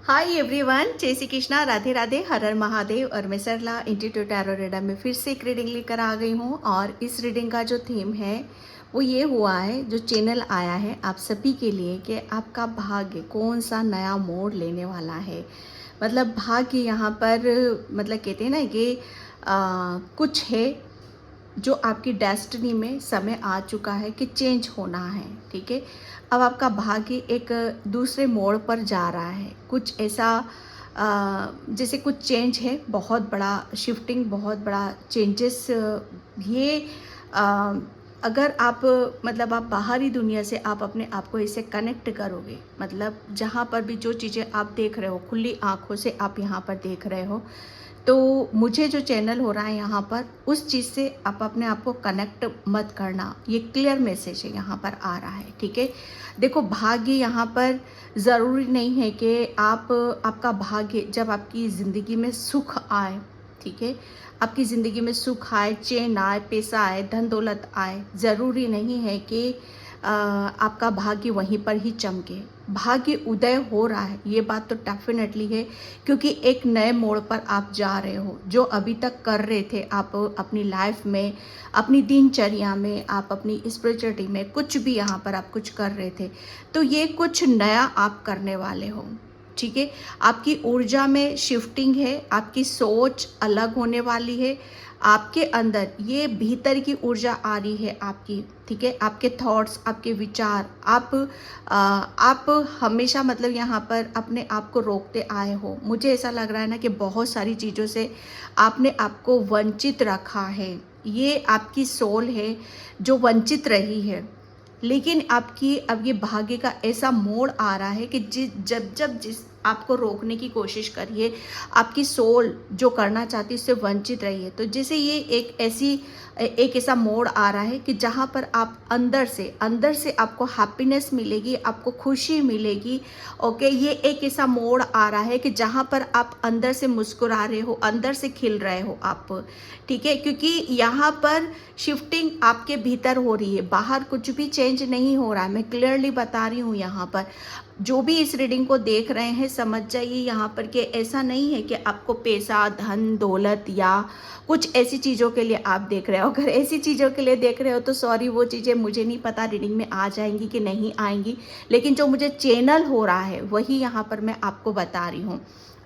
Hi everyone, जय श्री कृष्णा, राधे राधे, हर हर महादेव। और मैं सरला इंस्टीट्यूट टैरो रीडर में फिर से एक रीडिंग लेकर आ गई हूँ। और इस रीडिंग का जो थीम है वो ये हुआ है, जो चैनल आया है आप सभी के लिए कि आपका भाग्य कौन सा नया मोड़ लेने वाला है। मतलब भाग्य यहाँ पर मतलब कहते हैं ना कि कुछ है जो आपकी डेस्टिनी में समय आ चुका है कि चेंज होना है। ठीक है, अब आपका भाग्य एक दूसरे मोड़ पर जा रहा है। कुछ ऐसा जैसे कुछ चेंज है, बहुत बड़ा शिफ्टिंग, बहुत बड़ा चेंजेस। ये अ, अगर आप मतलब आप बाहरी दुनिया से आप अपने आप को इससे कनेक्ट करोगे, मतलब जहाँ पर भी जो चीज़ें आप देख रहे हो खुली आँखों से आप यहाँ पर देख रहे हो, तो मुझे जो चैनल हो रहा है यहाँ पर उस चीज़ से आप अपने आप को कनेक्ट मत करना। ये क्लियर मैसेज है यहाँ पर आ रहा है। ठीक है, देखो भाग्य यहाँ पर ज़रूरी नहीं है कि आपका भाग्य जब आपकी ज़िंदगी में सुख आए, ठीक है, आपकी ज़िंदगी में सुख आए, चैन आए, पैसा आए, धन दौलत आए, ज़रूरी नहीं है कि आपका भाग्य वहीं पर ही चमके। भाग्य उदय हो रहा है, ये बात तो डेफिनेटली है, क्योंकि एक नए मोड़ पर आप जा रहे हो। जो अभी तक कर रहे थे आप अपनी लाइफ में, अपनी दिनचर्या में, आप अपनी स्पिरिचुअलिटी में, कुछ भी यहाँ पर आप कुछ कर रहे थे, तो ये कुछ नया आप करने वाले हो। ठीक है, आपकी ऊर्जा में शिफ्टिंग है, आपकी सोच अलग होने वाली है। आपके अंदर ये भीतर की ऊर्जा आ रही है आपकी। ठीक है, आपके थॉट्स, आपके विचार, आप हमेशा मतलब यहाँ पर अपने आप को रोकते आए हो। मुझे ऐसा लग रहा है ना कि बहुत सारी चीज़ों से आपने आपको वंचित रखा है। ये आपकी सोल है जो वंचित रही है। लेकिन आपकी अब ये भाग्य का ऐसा मोड़ आ रहा है कि जिस आपको रोकने की कोशिश करिए, आपकी सोल जो करना चाहती है उससे वंचित रही है। तो जैसे ये एक ऐसा मोड़ आ रहा है कि जहाँ पर आप अंदर से आपको हैप्पीनेस मिलेगी, आपको खुशी मिलेगी। ओके, ये एक ऐसा मोड़ आ रहा है कि जहाँ पर आप अंदर से मुस्कुरा रहे हो, अंदर से खिल रहे हो आप। ठीक है, क्योंकि यहाँ पर शिफ्टिंग आपके भीतर हो रही है, बाहर कुछ भी चेंज नहीं हो रहा है। मैं क्लियरली बता रही हूँ यहाँ पर। जो भी इस रीडिंग को देख रहे हैं समझ जाइए यहाँ पर कि ऐसा नहीं है कि आपको पैसा, धन दौलत या कुछ ऐसी चीज़ों के लिए आप देख रहे हो। अगर ऐसी चीज़ों के लिए देख रहे हो तो सॉरी, वो चीज़ें मुझे नहीं पता रीडिंग में आ जाएंगी कि नहीं आएंगी। लेकिन जो मुझे चैनल हो रहा है वही यहाँ पर मैं आपको बता रही हूँ।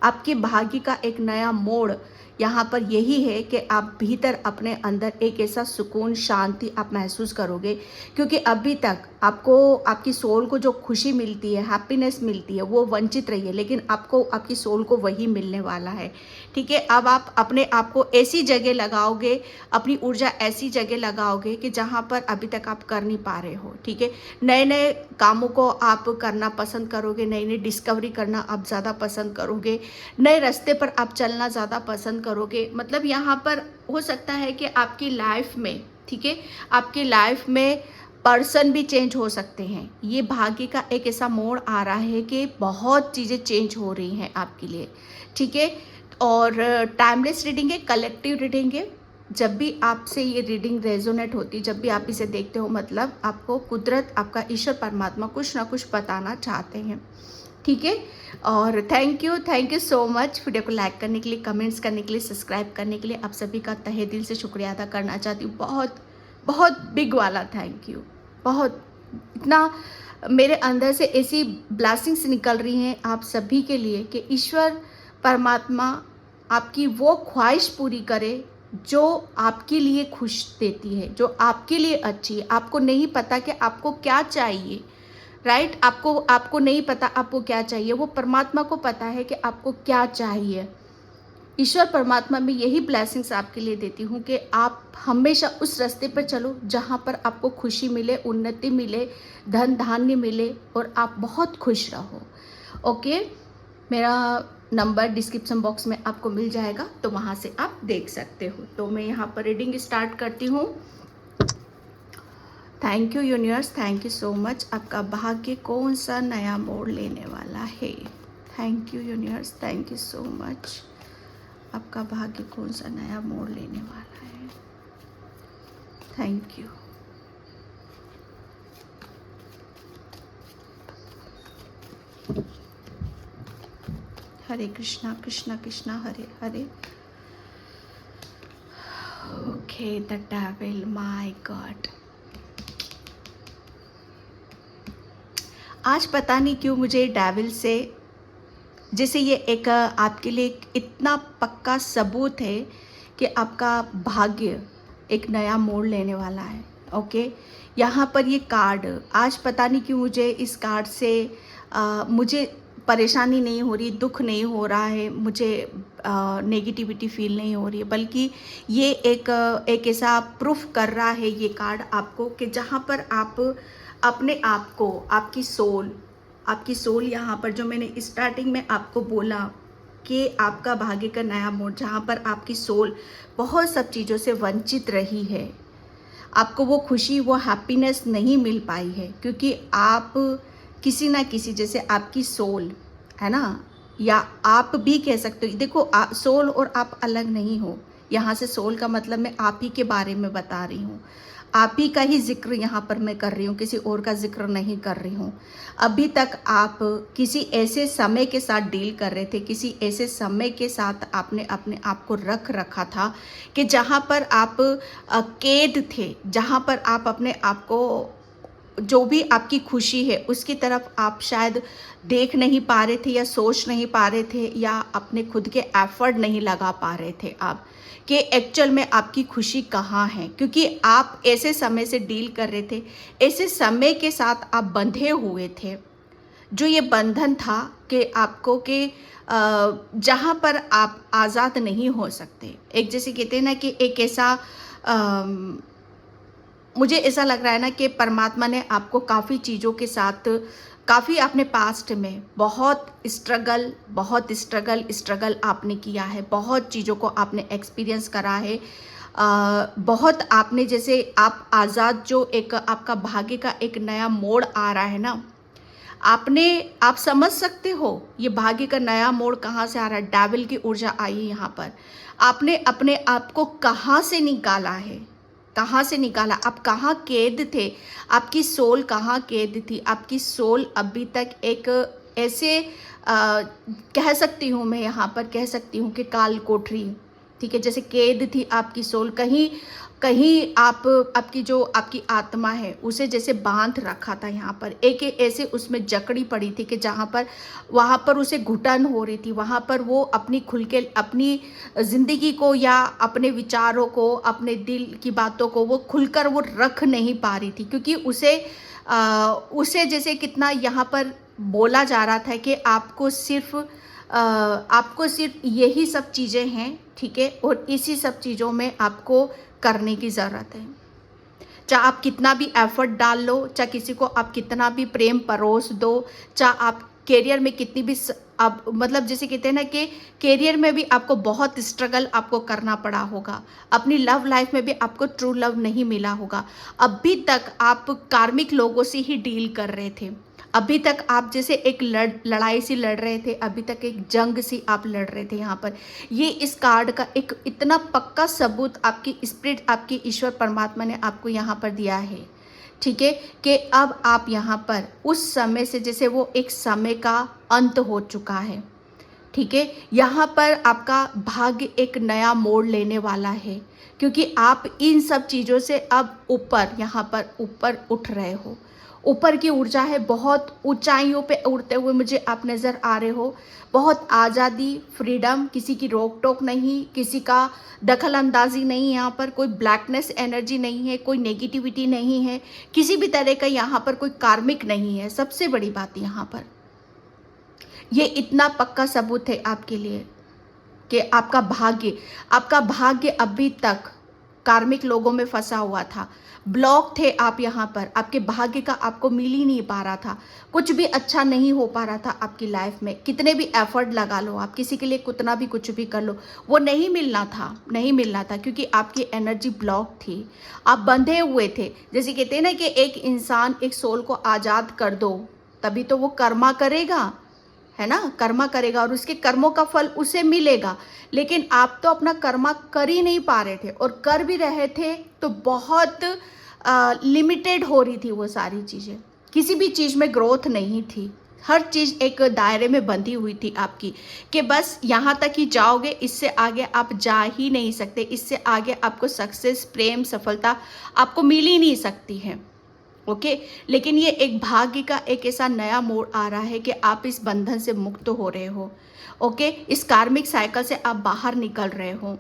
आपके भाग्य का एक नया मोड़ यहाँ पर यही है कि आप भीतर अपने अंदर एक ऐसा सुकून, शांति आप महसूस करोगे। क्योंकि अभी तक आपको आपकी सोल को जो खुशी मिलती है, हैप्पीनेस मिलती है, वो वंचित रही है। लेकिन आपको आपकी सोल को वही मिलने वाला है। ठीक है, अब आप अपने आप को ऐसी जगह लगाओगे, अपनी ऊर्जा ऐसी जगह लगाओगे कि जहाँ पर अभी तक आप कर नहीं पा रहे हो। ठीक है, नए नए कामों को आप करना पसंद करोगे, नई नई डिस्कवरी करना आप ज़्यादा पसंद करोगे, नए रास्ते पर आप चलना ज़्यादा पसंद करोगे। मतलब यहाँ पर हो सकता है कि आपकी लाइफ में, ठीक है, आपकी लाइफ में पर्सन भी चेंज हो सकते हैं। ये भाग्य का एक ऐसा मोड़ आ रहा है कि बहुत चीज़ें चेंज हो रही हैं आपके लिए। ठीक है, और टाइमलेस रीडिंग है, कलेक्टिव रीडिंग है। जब भी आपसे ये रीडिंग रेजोनेट होती है, जब भी आप इसे देखते हो, मतलब आपको कुदरत, आपका ईश्वर परमात्मा कुछ ना कुछ बताना चाहते हैं। ठीक है, और thank you so much video को लाइक करने के लिए, कमेंट्स करने के लिए, सब्सक्राइब करने के लिए। आप सभी का तहे दिल से शुक्रिया अदा करना चाहती हूँ। बहुत बहुत बिग वाला थैंक यू। बहुत इतना मेरे अंदर से ऐसी ब्लेसिंग्स निकल रही हैं आप सभी के लिए कि ईश्वर परमात्मा आपकी वो ख्वाहिश पूरी करे जो आपके लिए खुश देती है, जो आपके लिए अच्छी है। आपको नहीं पता कि आपको क्या चाहिए, राइट? आपको नहीं पता आपको क्या चाहिए, वो परमात्मा को पता है कि आपको क्या चाहिए। ईश्वर परमात्मा में यही ब्लेसिंग्स आपके लिए देती हूँ कि आप हमेशा उस रास्ते पर चलो जहाँ पर आपको खुशी मिले, उन्नति मिले, धन धान्य मिले और आप बहुत खुश रहो। ओके, मेरा नंबर डिस्क्रिप्शन बॉक्स में आपको मिल जाएगा, तो वहाँ से आप देख सकते हो। तो मैं यहाँ पर रीडिंग स्टार्ट करती हूँ। Thank you universe, thank you so much. आपका भाग्य कौन सा नया मोड़ लेने वाला है? Thank you universe, thank you so much. आपका भाग्य कौन सा नया मोड़ लेने वाला है? Thank you. Hare Krishna Krishna Krishna Hare Hare. Okay, the devil, my God. आज पता नहीं क्यों मुझे डेविल से, जैसे ये एक आपके लिए एक इतना पक्का सबूत है कि आपका भाग्य एक नया मोड़ लेने वाला है। ओके, यहाँ पर ये कार्ड, आज पता नहीं क्यों मुझे इस कार्ड से मुझे परेशानी नहीं हो रही, दुख नहीं हो रहा है, मुझे नेगेटिविटी फील नहीं हो रही है, बल्कि ये एक ऐसा प्रूफ कर रहा है ये कार्ड आपको कि जहाँ पर आप अपने आप को, आपकी सोल यहाँ पर, जो मैंने स्टार्टिंग में आपको बोला कि आपका भाग्य का नया मोड़, जहाँ पर आपकी सोल बहुत सब चीज़ों से वंचित रही है, आपको वो खुशी, वो हैप्पीनेस नहीं मिल पाई है, क्योंकि आप किसी ना किसी, जैसे आपकी सोल है ना, या आप भी कह सकते हो, देखो सोल और आप अलग नहीं हो। यहाँ से सोल का मतलब मैं आप ही के बारे में बता रही हूँ, आप ही का ही जिक्र यहाँ पर मैं कर रही हूँ, किसी और का जिक्र नहीं कर रही हूँ। अभी तक आप किसी ऐसे समय के साथ डील कर रहे थे, किसी ऐसे समय के साथ आपने अपने आप को रख रखा था कि जहाँ पर आप कैद थे, जहाँ पर आप अपने आप को, जो भी आपकी खुशी है उसकी तरफ आप शायद देख नहीं पा रहे थे, या सोच नहीं पा रहे थे, या अपने खुद के एफर्ट नहीं लगा पा रहे थे आप, कि एक्चुअल में आपकी खुशी कहाँ है, क्योंकि आप ऐसे समय से डील कर रहे थे, ऐसे समय के साथ आप बंधे हुए थे, जो ये बंधन था कि आपको कि जहाँ पर आप आज़ाद नहीं हो सकते। एक जैसे कहते हैं ना कि एक ऐसा मुझे ऐसा लग रहा है ना कि परमात्मा ने आपको काफ़ी चीज़ों के साथ, काफ़ी आपने पास्ट में बहुत स्ट्रगल आपने किया है, बहुत चीज़ों को आपने एक्सपीरियंस करा है, बहुत आपने, जैसे आप आज़ाद, जो एक आपका भाग्य का एक नया मोड़ आ रहा है ना, आप समझ सकते हो ये भाग्य का नया मोड़ कहाँ से आ रहा है। डेविल की ऊर्जा आई है यहाँ पर, आपने अपने आप को कहाँ से निकाला है, कहाँ से निकाला, आप कहाँ कैद थे, आपकी सोल कहाँ कैद थी। आपकी सोल अभी तक एक ऐसे कह सकती हूँ मैं, यहाँ पर कह सकती हूँ कि काल कोठरी, ठीक है, जैसे कैद थी आपकी सोल, कहीं कहीं आपकी जो आपकी आत्मा है उसे जैसे बांध रखा था यहाँ पर, एक ऐसे उसमें जकड़ी पड़ी थी कि जहाँ पर, वहाँ पर उसे घुटन हो रही थी, वहाँ पर वो अपनी खुल के अपनी ज़िंदगी को, या अपने विचारों को, अपने दिल की बातों को वो खुलकर वो रख नहीं पा रही थी, क्योंकि उसे जैसे कितना यहाँ पर बोला जा रहा था कि आपको सिर्फ यही सब चीज़ें हैं, ठीक है, और इसी सब चीज़ों में आपको करने की ज़रूरत है। चाहे आप कितना भी एफर्ट डाल लो, चाहे किसी को आप कितना भी प्रेम परोस दो, चाहे आप करियर में कितनी भी आप, मतलब जैसे कहते हैं ना कि करियर में भी आपको बहुत स्ट्रगल आपको करना पड़ा होगा, अपनी लव लाइफ में भी आपको ट्रू लव नहीं मिला होगा, अभी तक आप कार्मिक लोगों से ही डील कर रहे थे, अभी तक आप जैसे एक लड़ाई सी लड़ रहे थे, अभी तक एक जंग सी आप लड़ रहे थे। यहाँ पर ये इस कार्ड का एक इतना पक्का सबूत आपकी स्पिरिट, आपकी ईश्वर परमात्मा ने आपको यहाँ पर दिया है, ठीक है, कि अब आप यहाँ पर उस समय से, जैसे वो एक समय का अंत हो चुका है, ठीक है, यहाँ पर आपका भाग्य एक नया मोड़ लेने वाला है, क्योंकि आप इन सब चीज़ों से अब ऊपर, यहाँ पर ऊपर उठ रहे हो, ऊपर की ऊर्जा है, बहुत ऊंचाइयों पे उड़ते हुए मुझे आप नज़र आ रहे हो, बहुत आज़ादी, फ्रीडम, किसी की रोक टोक नहीं, किसी का दखल अंदाजी नहीं, यहाँ पर कोई ब्लैकनेस एनर्जी नहीं है, कोई नेगेटिविटी नहीं है, किसी भी तरह का यहाँ पर कोई कार्मिक नहीं है। सबसे बड़ी बात यहाँ पर ये इतना पक्का सबूत है आपके लिए कि आपका भाग्य अभी तक कार्मिक लोगों में फंसा हुआ था, ब्लॉक थे आप यहाँ पर, आपके भाग्य का आपको मिल ही नहीं पा रहा था, कुछ भी अच्छा नहीं हो पा रहा था आपकी लाइफ में, कितने भी एफर्ट लगा लो आप, किसी के लिए कितना भी कुछ भी कर लो, वो नहीं मिलना था, क्योंकि आपकी एनर्जी ब्लॉक थी, आप बंधे हुए थे। जैसे कहते हैं ना कि एक इंसान, एक सोल को आज़ाद कर दो, तभी तो वो कर्मा करेगा, है ना, कर्मा करेगा और उसके कर्मों का फल उसे मिलेगा। लेकिन आप तो अपना कर्मा कर ही नहीं पा रहे थे, और कर भी रहे थे तो बहुत लिमिटेड हो रही थी वो सारी चीज़ें, किसी भी चीज़ में ग्रोथ नहीं थी, हर चीज़ एक दायरे में बंधी हुई थी आपकी, कि बस यहाँ तक ही जाओगे, इससे आगे आप जा ही नहीं सकते, इससे आगे आपको सक्सेस, प्रेम, सफलता आपको मिल ही नहीं सकती है। ओके, लेकिन ये एक भाग्य का एक ऐसा नया मोड़ आ रहा है कि आप इस बंधन से मुक्त हो रहे हो। ओके, इस कार्मिक साइकिल से आप बाहर निकल रहे हो।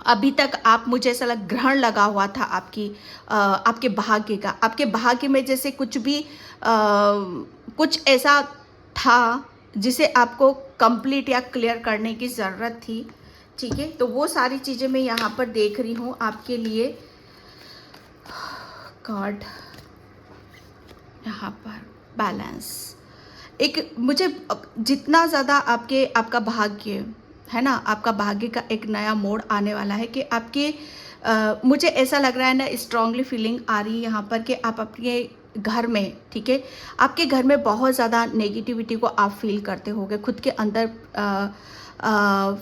अभी तक आप, मुझे ऐसा ग्रहण लगा हुआ था आपके भाग्य का, आपके भाग्य में जैसे कुछ भी कुछ ऐसा था जिसे आपको कंप्लीट या क्लियर करने की ज़रूरत थी। ठीक है, तो वो सारी चीज़ें मैं यहाँ पर देख रही हूँ आपके लिए। गॉड, यहाँ पर बैलेंस, एक मुझे जितना ज़्यादा आपका भाग्य है ना, आपका भाग्य का एक नया मोड़ आने वाला है कि आपके मुझे ऐसा लग रहा है ना, स्ट्रांगली फीलिंग आ रही है यहाँ पर कि आप अपने घर में, ठीक है, आपके घर में बहुत ज़्यादा नेगेटिविटी को आप फील करते होगे, खुद के अंदर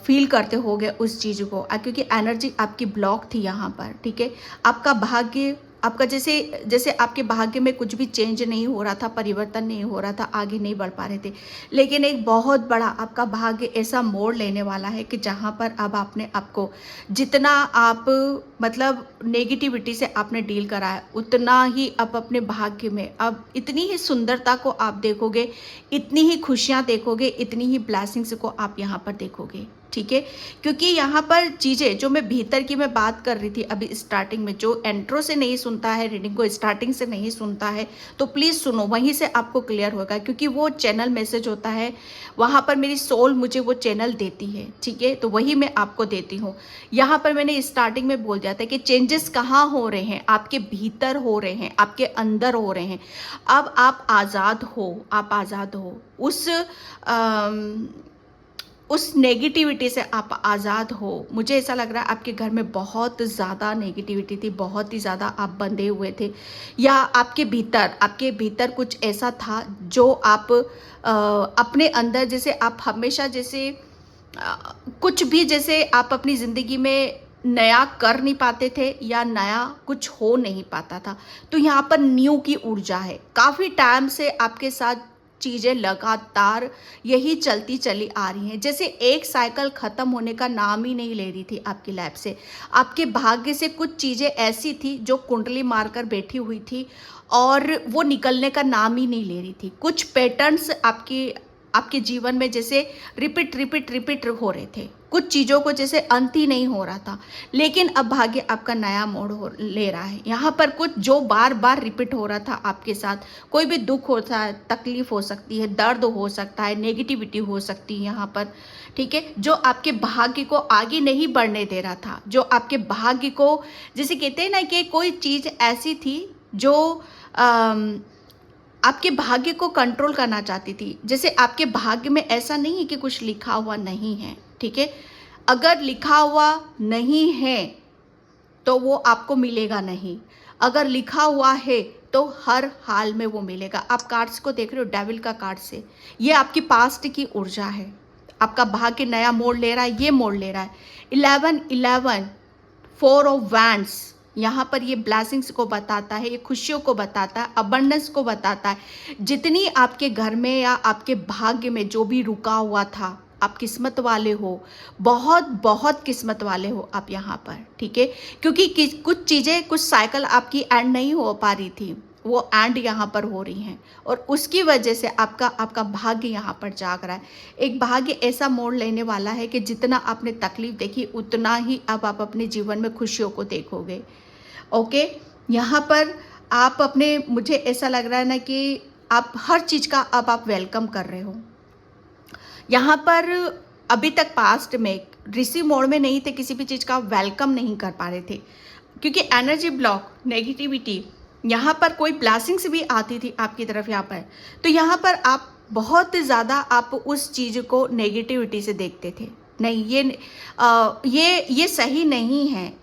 फील करते होगे उस चीज़ को, क्योंकि एनर्जी आपकी ब्लॉक थी यहाँ पर। ठीक है, आपका भाग्य, आपका जैसे जैसे आपके भाग्य में कुछ भी चेंज नहीं हो रहा था, परिवर्तन नहीं हो रहा था, आगे नहीं बढ़ पा रहे थे, लेकिन एक बहुत बड़ा आपका भाग्य ऐसा मोड़ लेने वाला है कि जहाँ पर अब आपने आपको जितना आप मतलब नेगेटिविटी से आपने डील करा है, उतना ही आप अपने भाग्य में अब इतनी ही सुंदरता को आप देखोगे, इतनी ही खुशियाँ देखोगे, इतनी ही ब्लेसिंग्स को आप यहाँ पर देखोगे। ठीक है, क्योंकि यहाँ पर चीज़ें जो मैं भीतर की मैं बात कर रही थी अभी स्टार्टिंग में, जो एंट्रो से नहीं सुनता है, रीडिंग को स्टार्टिंग से नहीं सुनता है, तो प्लीज़ सुनो, वहीं से आपको क्लियर होगा, क्योंकि वो चैनल मैसेज होता है, वहाँ पर मेरी सोल मुझे वो चैनल देती है। ठीक है, तो वही मैं आपको देती हूँ। यहाँ पर मैंने स्टार्टिंग में बोल दिया था कि चेंजेस कहाँ हो रहे हैं, आपके भीतर हो रहे हैं, आपके अंदर हो रहे हैं। अब आप आज़ाद हो, आप आज़ाद हो उस नेगेटिविटी से, आप आज़ाद हो। मुझे ऐसा लग रहा है आपके घर में बहुत ज़्यादा नेगेटिविटी थी, बहुत ही ज़्यादा आप बंधे हुए थे, या आपके भीतर कुछ ऐसा था जो आप अपने अंदर, जैसे आप हमेशा जैसे कुछ भी जैसे आप अपनी ज़िंदगी में नया कर नहीं पाते थे, या नया कुछ हो नहीं पाता था। तो यहाँ पर न्यू की ऊर्जा है, काफ़ी टाइम से आपके साथ चीज़ें लगातार यही चलती चली आ रही हैं, जैसे एक साइकिल ख़त्म होने का नाम ही नहीं ले रही थी आपकी लाइफ से। आपके भाग्य से कुछ चीज़ें ऐसी थी जो कुंडली मारकर बैठी हुई थी और वो निकलने का नाम ही नहीं ले रही थी। कुछ पैटर्न्स आपके जीवन में जैसे रिपीट हो रहे थे, कुछ चीज़ों को जैसे अंत ही नहीं हो रहा था, लेकिन अब भाग्य आपका नया मोड़ ले रहा है। यहाँ पर कुछ जो बार बार रिपीट हो रहा था आपके साथ, कोई भी दुख होता है, तकलीफ हो सकती है, दर्द हो सकता है, नेगेटिविटी हो सकती है यहाँ पर। ठीक है, जो आपके भाग्य को आगे नहीं बढ़ने दे रहा था, जो आपके भाग्य को, जैसे कहते हैं ना कि कोई चीज़ ऐसी थी जो आपके भाग्य को कंट्रोल करना चाहती थी। जैसे आपके भाग्य में ऐसा नहीं है कि कुछ लिखा हुआ नहीं है। ठीक है, अगर लिखा हुआ नहीं है तो वो आपको मिलेगा नहीं, अगर लिखा हुआ है तो हर हाल में वो मिलेगा। आप कार्ड्स को देख रहे हो, डेविल का कार्ड से, ये आपकी पास्ट की ऊर्जा है। आपका भाग्य नया मोड़ ले रहा है, ये मोड़ ले रहा है। 11 4 ऑफ वैंड्स, यहाँ पर ये ब्लेसिंग्स को बताता है, ये खुशियों को बताता है, अबंडेंस को बताता है। जितनी आपके घर में या आपके भाग्य में जो भी रुका हुआ था, आप किस्मत वाले हो, बहुत बहुत किस्मत वाले हो आप यहाँ पर। ठीक है, क्योंकि कुछ चीज़ें, कुछ साइकिल आपकी एंड नहीं हो पा रही थी, वो एंड यहाँ पर हो रही हैं, और उसकी वजह से आपका भाग्य यहाँ पर जाग रहा है। एक भाग्य ऐसा मोड़ लेने वाला है कि जितना आपने तकलीफ देखी, उतना ही अब आप अपने जीवन में खुशियों को देखोगे। ओके, यहाँ पर आप अपने, मुझे ऐसा लग रहा है ना कि आप हर चीज़ का अब आप वेलकम कर रहे हो। यहाँ पर अभी तक पास्ट में रिसीव मोड में नहीं थे, किसी भी चीज़ का वेलकम नहीं कर पा रहे थे, क्योंकि एनर्जी ब्लॉक, नेगेटिविटी, यहाँ पर कोई ब्लेसिंग्स भी आती थी आपकी तरफ यहाँ पर, तो यहाँ पर आप बहुत ज़्यादा आप उस चीज़ को नेगेटिविटी से देखते थे। नहीं, ये सही नहीं है,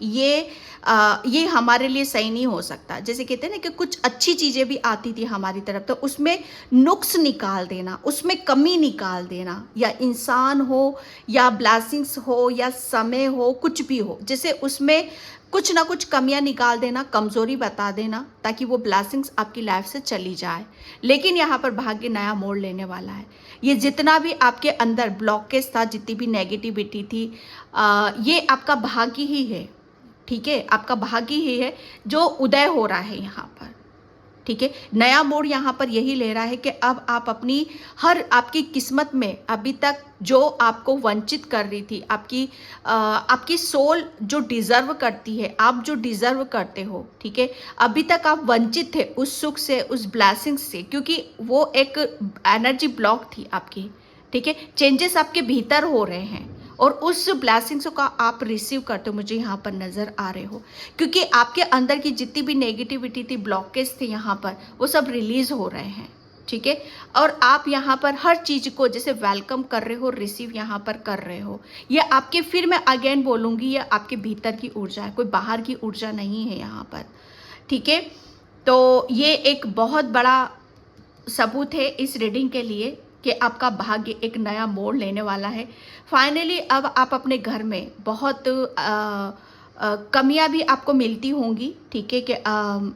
ये हमारे लिए सही नहीं हो सकता। जैसे कहते हैं ना कि कुछ अच्छी चीज़ें भी आती थी हमारी तरफ, तो उसमें नुक्स निकाल देना, उसमें कमी निकाल देना, या इंसान हो या ब्लेसिंग्स हो या समय हो, कुछ भी हो, जैसे उसमें कुछ ना कुछ कमियां निकाल देना, कमज़ोरी बता देना, ताकि वो ब्लेसिंग्स आपकी लाइफ से चली जाए। लेकिन यहाँ पर भाग्य नया मोड़ लेने वाला है। ये जितना भी आपके अंदर ब्लॉकेज था, जितनी भी नेगेटिविटी थी, ये आपका भाग्य ही है, ठीक है, आपका भाग्य ही है जो उदय हो रहा है यहाँ पर, ठीक है। नया मोड़ यहाँ पर यही ले रहा है कि अब आप अपनी आपकी किस्मत में अभी तक जो आपको वंचित कर रही थी, आपकी सोल जो डिज़र्व करती है, आप जो डिज़र्व करते हो, ठीक है, अभी तक आप वंचित थे उस सुख से, उस ब्लेसिंग से, क्योंकि वो एक एनर्जी ब्लॉक थी आपकी, ठीक है। चेंजेस आपके भीतर हो रहे हैं और उस ब्लेसिंग्स का आप रिसीव करते हो, मुझे यहाँ पर नज़र आ रहे हो, क्योंकि आपके अंदर की जितनी भी नेगेटिविटी थी, ब्लॉकेज थे यहाँ पर, वो सब रिलीज हो रहे हैं, ठीक है। और आप यहाँ पर हर चीज़ को जैसे वेलकम कर रहे हो, रिसीव यहाँ पर कर रहे हो। ये आपके, फिर मैं अगेन बोलूँगी, ये आपके भीतर की ऊर्जा है, कोई बाहर की ऊर्जा नहीं है यहाँ पर, ठीक है। तो ये एक बहुत बड़ा सबूत है इस रीडिंग के लिए कि आपका भाग्य एक नया मोड़ लेने वाला है। फाइनली अब आप अपने घर में बहुत कमियां भी आपको मिलती होंगी, ठीक है, कि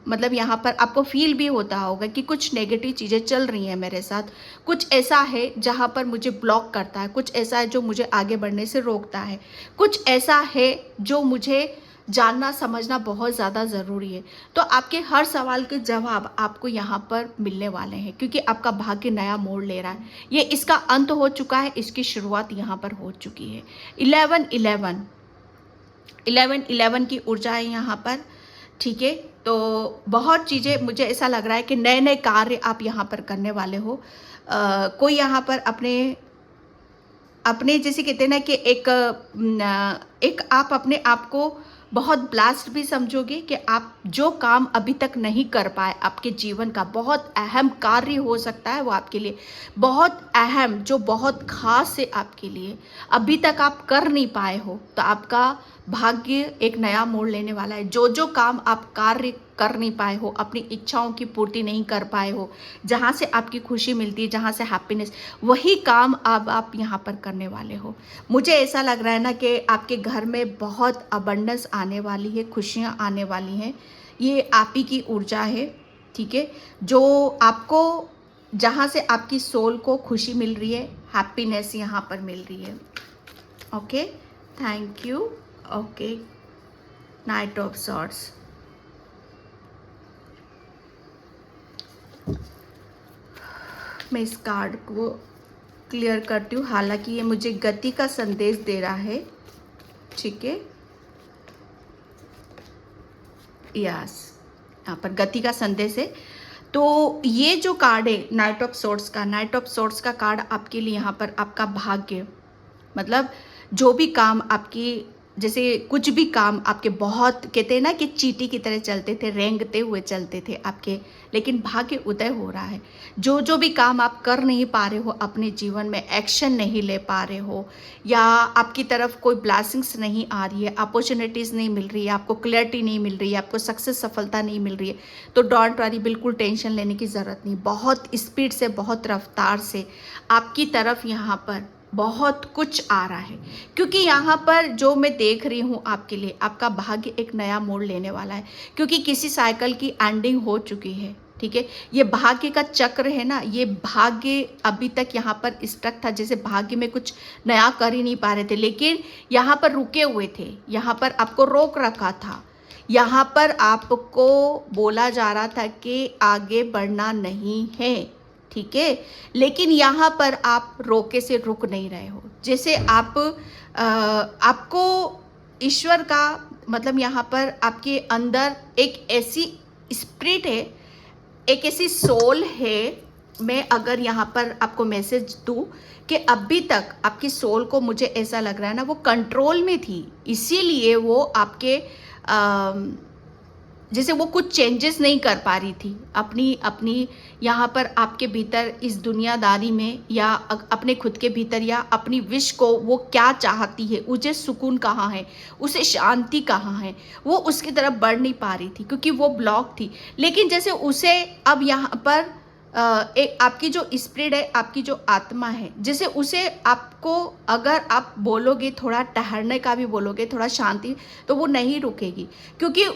मतलब यहाँ पर आपको फील भी होता होगा कि कुछ नेगेटिव चीज़ें चल रही हैं मेरे साथ, कुछ ऐसा है जहाँ पर मुझे ब्लॉक करता है, कुछ ऐसा है जो मुझे आगे बढ़ने से रोकता है, कुछ ऐसा है जो मुझे जानना समझना बहुत ज़्यादा ज़रूरी है। तो आपके हर सवाल के जवाब आपको यहाँ पर मिलने वाले हैं, क्योंकि आपका भाग्य नया मोड़ ले रहा है। ये इसका अंत हो चुका है, इसकी शुरुआत यहाँ पर हो चुकी है। 11-11 की ऊर्जा है यहाँ पर, ठीक है। तो बहुत चीज़ें, मुझे ऐसा लग रहा है कि नए नए कार्य आप यहाँ पर करने वाले हो। कोई यहाँ पर अपने जैसे कहते हैं ना कि एक आप अपने आप को बहुत ब्लास्ट भी समझोगे कि आप जो काम अभी तक नहीं कर पाए, आपके जीवन का बहुत अहम कार्य हो सकता है वो आपके लिए बहुत अहम, जो बहुत खास है आपके लिए, अभी तक आप कर नहीं पाए हो, तो आपका भाग्य एक नया मोड़ लेने वाला है। जो जो काम आप कार्य कर नहीं पाए हो, अपनी इच्छाओं की पूर्ति नहीं कर पाए हो, जहाँ से आपकी खुशी मिलती है, जहाँ से हैप्पीनेस, वही काम अब आप यहाँ पर करने वाले हो। मुझे ऐसा लग रहा है ना कि आपके घर में बहुत अबंडेंस आने वाली है, खुशियाँ आने वाली हैं। ये आप ही की ऊर्जा है, ठीक है, जो आपको, जहाँ से आपकी सोल को खुशी मिल रही है, हैप्पीनेस यहाँ पर मिल रही है। Okay, thank you. Okay, night of swords. मैं इस कार्ड को क्लियर करती हूँ, हालांकि ये मुझे गति का संदेश दे रहा है, ठीक है, यस, यहाँ पर गति का संदेश है। तो ये जो कार्ड है नाइट ऑफ सोर्ड्स का कार्ड आपके लिए यहाँ पर आपका भाग्य, मतलब जो भी काम आपकी, जैसे कुछ भी काम आपके बहुत, कहते हैं ना कि चींटी की तरह चलते थे, रेंगते हुए चलते थे आपके, लेकिन भाग्य उदय हो रहा है। जो जो भी काम आप कर नहीं पा रहे हो अपने जीवन में, एक्शन नहीं ले पा रहे हो, या आपकी तरफ कोई ब्लेसिंग्स नहीं आ रही है, अपॉर्चुनिटीज़ नहीं मिल रही है, आपको क्लैरिटी नहीं मिल रही है, आपको सक्सेस, सफलता नहीं मिल रही है, तो डोंट वरी, बिल्कुल टेंशन लेने की ज़रूरत नहीं। बहुत स्पीड से, बहुत रफ्तार से आपकी तरफ यहाँ पर बहुत कुछ आ रहा है, क्योंकि यहाँ पर जो मैं देख रही हूँ आपके लिए, आपका भाग्य एक नया मोड़ लेने वाला है, क्योंकि किसी साइकिल की एंडिंग हो चुकी है, ठीक है। ये भाग्य का चक्र है ना, ये भाग्य अभी तक यहाँ पर स्टक था, जैसे भाग्य में कुछ नया कर ही नहीं पा रहे थे, लेकिन यहाँ पर रुके हुए थे, यहाँ पर आपको रोक रखा था, यहाँ पर आपको बोला जा रहा था कि आगे बढ़ना नहीं है, ठीक है, लेकिन यहाँ पर आप रोके से रुक नहीं रहे हो। जैसे आपको ईश्वर का, मतलब यहाँ पर आपके अंदर एक ऐसी स्पिरिट है, एक ऐसी सोल है, मैं अगर यहाँ पर आपको मैसेज दूँ कि अभी तक आपकी सोल को, मुझे ऐसा लग रहा है ना, वो कंट्रोल में थी, इसीलिए वो आपके जैसे वो कुछ चेंजेस नहीं कर पा रही थी अपनी यहाँ पर आपके भीतर, इस दुनियादारी में, या अपने खुद के भीतर, या अपनी विश को वो क्या चाहती है, उसे सुकून कहाँ है, उसे शांति कहाँ है, वो उसकी तरफ बढ़ नहीं पा रही थी, क्योंकि वो ब्लॉक थी। लेकिन जैसे उसे अब यहाँ पर एक आपकी जो स्पिरिट है, आपकी जो आत्मा है, जैसे उसे आपको अगर आप बोलोगे, थोड़ा ठहरने का भी बोलोगे, थोड़ा शांति, तो वो नहीं रुकेगी, क्योंकि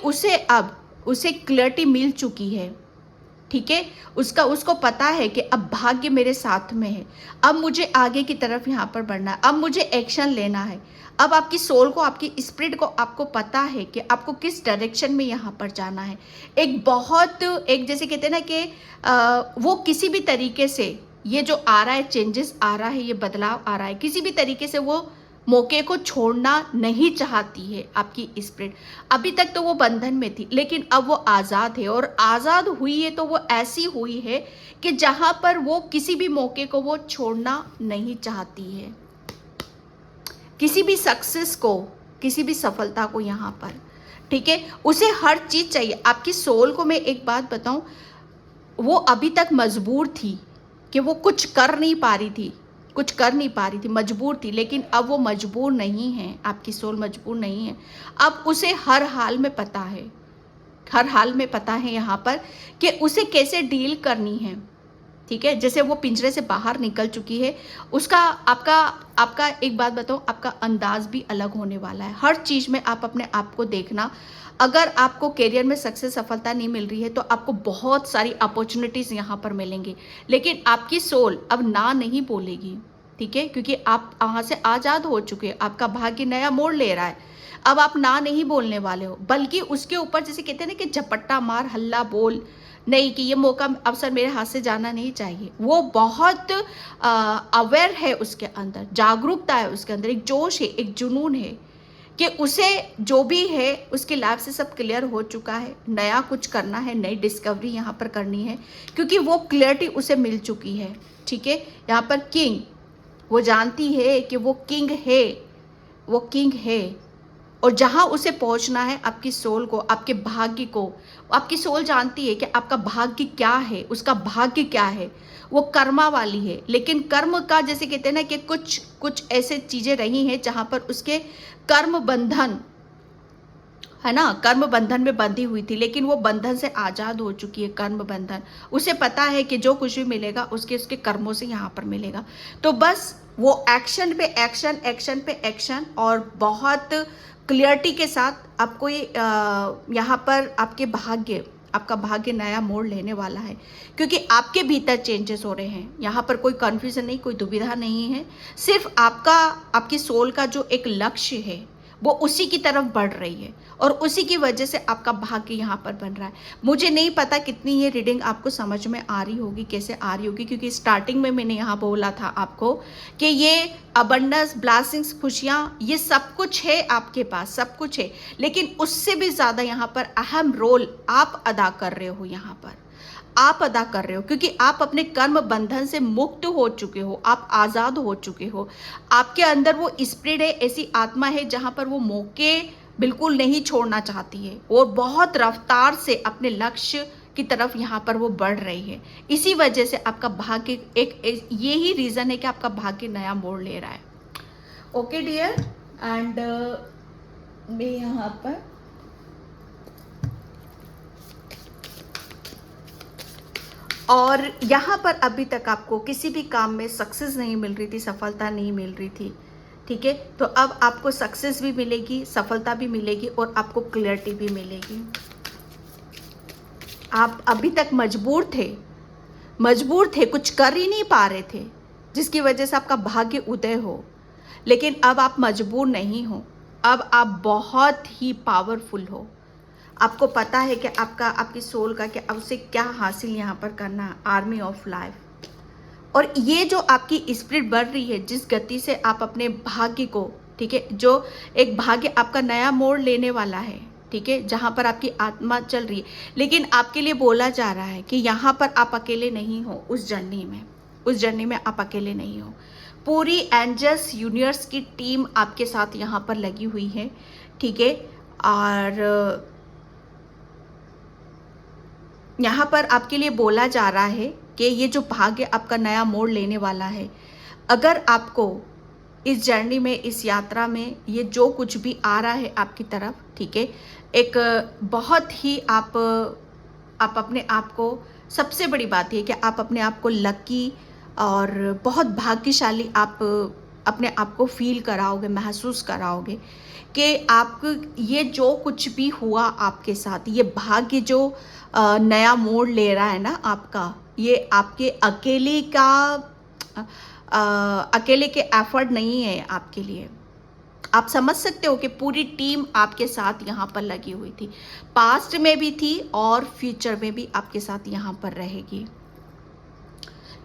उसे क्लैरिटी मिल चुकी है। ठीक है, उसको पता है कि अब भाग्य मेरे साथ में है, अब मुझे आगे की तरफ यहाँ पर बढ़ना है, अब मुझे एक्शन लेना है। अब आपकी सोल को, आपकी स्पिरिट को आपको पता है कि आपको किस डायरेक्शन में यहाँ पर जाना है। एक जैसे कहते हैं ना कि वो किसी भी तरीके से ये जो आ रहा है, चेंजेस आ रहा है, ये बदलाव आ रहा है, किसी भी तरीके से वो मौके को छोड़ना नहीं चाहती है आपकी स्पिरिट। अभी तक तो वो बंधन में थी, लेकिन अब वो आज़ाद है, और आज़ाद हुई है तो वो ऐसी हुई है कि जहां पर वो किसी भी मौके को वो छोड़ना नहीं चाहती है, किसी भी सक्सेस को, किसी भी सफलता को यहाँ पर। ठीक है, उसे हर चीज चाहिए। आपकी सोल को मैं एक बात बताऊं, वो अभी तक मजबूर थी कि वो कुछ कर नहीं पा रही थी, मजबूर थी, लेकिन अब वो मजबूर नहीं है, आपकी सोल मजबूर नहीं है। अब उसे हर हाल में पता है यहाँ पर कि उसे कैसे डील करनी है। ठीक है, जैसे वो पिंजरे से बाहर निकल चुकी है, उसका आपका एक बात बताऊं, आपका अंदाज भी अलग होने वाला है। हर चीज में आप अपने आप को देखना। अगर आपको करियर में सक्सेस, सफलता नहीं मिल रही है, तो आपको बहुत सारी अपॉर्चुनिटीज यहाँ पर मिलेंगी, लेकिन आपकी सोल अब ना नहीं बोलेगी। ठीक है, क्योंकि आप वहां से आजाद हो चुके हैं, आपका भाग्य नया मोड़ ले रहा है। अब आप ना नहीं बोलने वाले हो, बल्कि उसके ऊपर जैसे कहते हैं ना कि झपट्टा मार, हल्ला बोल नहीं, कि ये मौका, अवसर मेरे हाथ से जाना नहीं चाहिए। वो बहुत अवेयर है, उसके अंदर जागरूकता है, उसके अंदर एक जोश है, एक जुनून है कि उसे जो भी है उसकी लाइफ से सब क्लियर हो चुका है, नया कुछ करना है, नई डिस्कवरी यहाँ पर करनी है, क्योंकि वो क्लियरिटी उसे मिल चुकी है। ठीक है, यहाँ पर किंग, वो जानती है कि वो किंग है, और जहां उसे पहुंचना है, आपकी सोल को, आपके भाग्य को, आपकी सोल जानती है कि आपका भाग्य क्या है, उसका भाग्य क्या है। वो कर्मा वाली है, लेकिन कर्म का जैसे कहते हैं ना कि कुछ ऐसे चीजें रही हैं जहां पर उसके कर्म बंधन है ना, कर्म बंधन में बंधी हुई थी, लेकिन वो बंधन से आजाद हो चुकी है। कर्म बंधन, उसे पता है कि जो कुछ भी मिलेगा उसके कर्मों से यहाँ पर मिलेगा। तो बस वो एक्शन पे एक्शन, और बहुत क्लियरिटी के साथ आपको ये यहाँ पर आपका भाग्य नया मोड़ लेने वाला है, क्योंकि आपके भीतर चेंजेस हो रहे हैं। यहाँ पर कोई कंफ्यूजन नहीं, कोई दुविधा नहीं है, सिर्फ आपकी सोल का जो एक लक्ष्य है वो उसी की तरफ बढ़ रही है, और उसी की वजह से आपका भाग्य यहाँ पर बन रहा है। मुझे नहीं पता कितनी ये रीडिंग आपको समझ में आ रही होगी, कैसे आ रही होगी, क्योंकि स्टार्टिंग में मैंने यहाँ बोला था आपको कि ये अबंडेंस, ब्लेसिंग्स, खुशियाँ, ये सब कुछ है आपके पास, सब कुछ है, लेकिन उससे भी ज़्यादा यहाँ पर अहम रोल आप अदा कर रहे हो, यहाँ पर आप अदा कर रहे हो, क्योंकि आप अपने कर्म बंधन से मुक्त हो चुके हो, आप आज़ाद हो चुके हो। आपके अंदर वो स्पिरिट है, ऐसी आत्मा है जहां पर वो मौके बिल्कुल नहीं छोड़ना चाहती है, और बहुत रफ्तार से अपने लक्ष्य की तरफ यहाँ पर वो बढ़ रही है। इसी वजह से आपका भाग्य यही रीज़न है कि आपका भाग्य नया मोड़ ले रहा है। ओके डियर, एंड मैं यहाँ पर और यहाँ पर अभी तक आपको किसी भी काम में सक्सेस नहीं मिल रही थी, सफलता नहीं मिल रही थी। ठीक है, तो अब आपको सक्सेस भी मिलेगी, सफलता भी मिलेगी, और आपको क्लियरिटी भी मिलेगी। आप अभी तक मजबूर थे, कुछ कर ही नहीं पा रहे थे, जिसकी वजह से आपका भाग्य उदय हो, लेकिन अब आप मजबूर नहीं हो, अब आप बहुत ही पावरफुल हो। आपको पता है कि आपकी सोल का कि अब उसे क्या हासिल यहाँ पर करना है, आर्मी ऑफ लाइफ। और ये जो आपकी स्पिरिट बढ़ रही है, जिस गति से आप अपने भाग्य को, ठीक है, जो एक भाग्य आपका नया मोड़ लेने वाला है, ठीक है, जहाँ पर आपकी आत्मा चल रही है, लेकिन आपके लिए बोला जा रहा है कि यहाँ पर आप अकेले नहीं हो, उस जर्नी में आप अकेले नहीं हो। पूरी एंजल्स यूनिवर्स की टीम आपके साथ यहाँ पर लगी हुई है। ठीक है, और यहाँ पर आपके लिए बोला जा रहा है कि ये जो भाग्य आपका नया मोड़ लेने वाला है, अगर आपको इस जर्नी में, इस यात्रा में, ये जो कुछ भी आ रहा है आपकी तरफ, ठीक है, एक बहुत ही आप अपने आप को सबसे बड़ी बात ये कि आप अपने आप को लकी और बहुत भाग्यशाली आप अपने आप को फील कराओगे, महसूस कराओगे कि आप ये जो कुछ भी हुआ आपके साथ, ये भाग्य जो नया मोड़ ले रहा है ना आपका, ये आपके अकेले का अकेले के एफर्ट नहीं है आपके लिए। आप समझ सकते हो कि पूरी टीम आपके साथ यहाँ पर लगी हुई थी, पास्ट में भी थी और फ्यूचर में भी आपके साथ यहाँ पर रहेगी,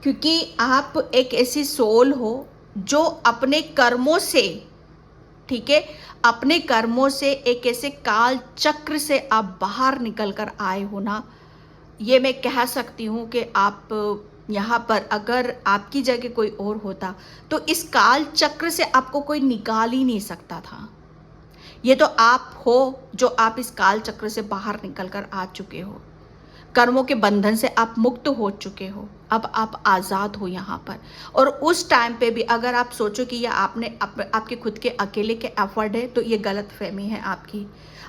क्योंकि आप एक ऐसी सोल हो जो अपने कर्मों से, ठीक है, अपने कर्मों से एक ऐसे काल चक्र से आप बाहर निकल कर आए हो ना। ये मैं कह सकती हूँ कि आप यहाँ पर अगर आपकी जगह कोई और होता तो इस काल चक्र से आपको कोई निकाल ही नहीं सकता था। ये तो आप हो जो आप इस काल चक्र से बाहर निकल कर आ चुके हो, कर्मों के बंधन से आप मुक्त हो चुके हो, अब आप आज़ाद हो यहाँ पर। और उस टाइम पे भी अगर आप सोचो कि ये आपके खुद के अकेले के एफर्ट है, तो ये गलत फहमी है आपकी।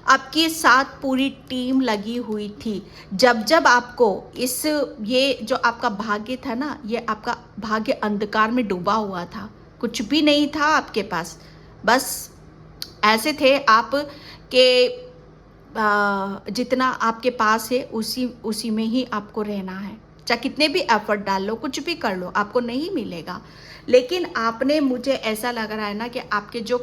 आपके साथ पूरी टीम लगी हुई थी। जब जब आपको इस ये जो आपका भाग्य था ना, ये आपका भाग्य अंधकार में डूबा हुआ था, कुछ भी नहीं था आपके पास, बस ऐसे थे आप के जितना आपके पास है उसी में ही आपको रहना है। चाहे कितने भी एफर्ट डाल लो, कुछ भी कर लो, आपको नहीं मिलेगा। लेकिन आपने, मुझे ऐसा लग रहा है ना कि आपके जो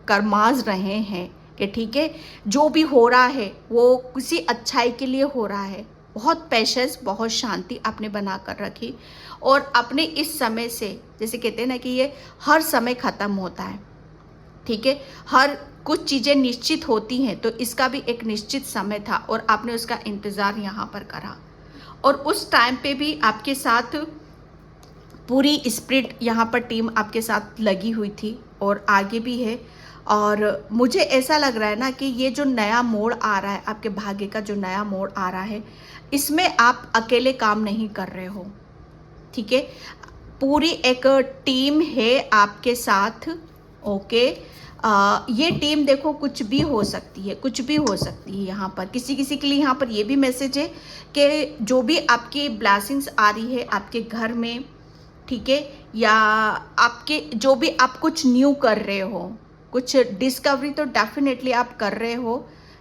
कर्माज रहे हैं कि ठीक है, जो भी हो रहा है वो किसी अच्छाई के लिए हो रहा है। बहुत पेशेंस, बहुत शांति आपने बना कर रखी और अपने इस समय से, जैसे कहते हैं ना कि ये हर समय ख़त्म होता है, ठीक है, हर कुछ चीज़ें निश्चित होती हैं, तो इसका भी एक निश्चित समय था और आपने उसका इंतज़ार यहाँ पर करा। और उस टाइम पे भी आपके साथ पूरी स्पिरिट यहाँ पर टीम आपके साथ लगी हुई थी और आगे भी है। और मुझे ऐसा लग रहा है ना कि ये जो नया मोड़ आ रहा है, आपके भाग्य का जो नया मोड़ आ रहा है, इसमें आप अकेले काम नहीं कर रहे हो, ठीक है, पूरी एक टीम है आपके साथ। ओके, ये टीम देखो कुछ भी हो सकती है, कुछ भी हो सकती है यहाँ पर। किसी किसी के लिए यहाँ पर ये भी मैसेज है कि जो भी आपकी ब्लेसिंग्स आ रही है आपके घर में, ठीक है, या आपके जो भी आप कुछ न्यू कर रहे हो, कुछ डिस्कवरी तो डेफिनेटली आप कर रहे हो,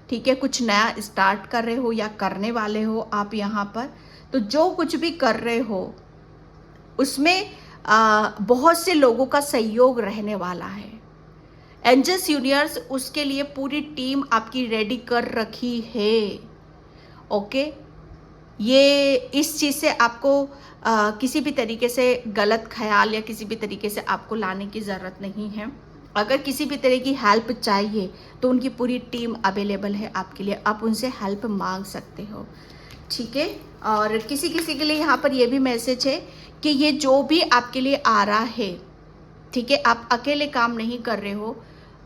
ठीक है, कुछ नया स्टार्ट कर रहे हो या करने वाले हो आप यहाँ पर। तो जो कुछ भी कर रहे हो उसमें बहुत से लोगों का सहयोग रहने वाला है। एंजल्स यूनिवर्स उसके लिए पूरी टीम आपकी रेडी कर रखी है। ओके, ये इस चीज़ से आपको किसी भी तरीके से गलत ख्याल या किसी भी तरीके से आपको लाने की ज़रूरत नहीं है। अगर किसी भी तरह की हेल्प चाहिए तो उनकी पूरी टीम अवेलेबल है आपके लिए, आप उनसे हेल्प मांग सकते हो, ठीक है। और किसी किसी के लिए यहाँ पर ये भी मैसेज है कि ये जो भी आपके लिए आ रहा है, ठीक है, आप अकेले काम नहीं कर रहे हो,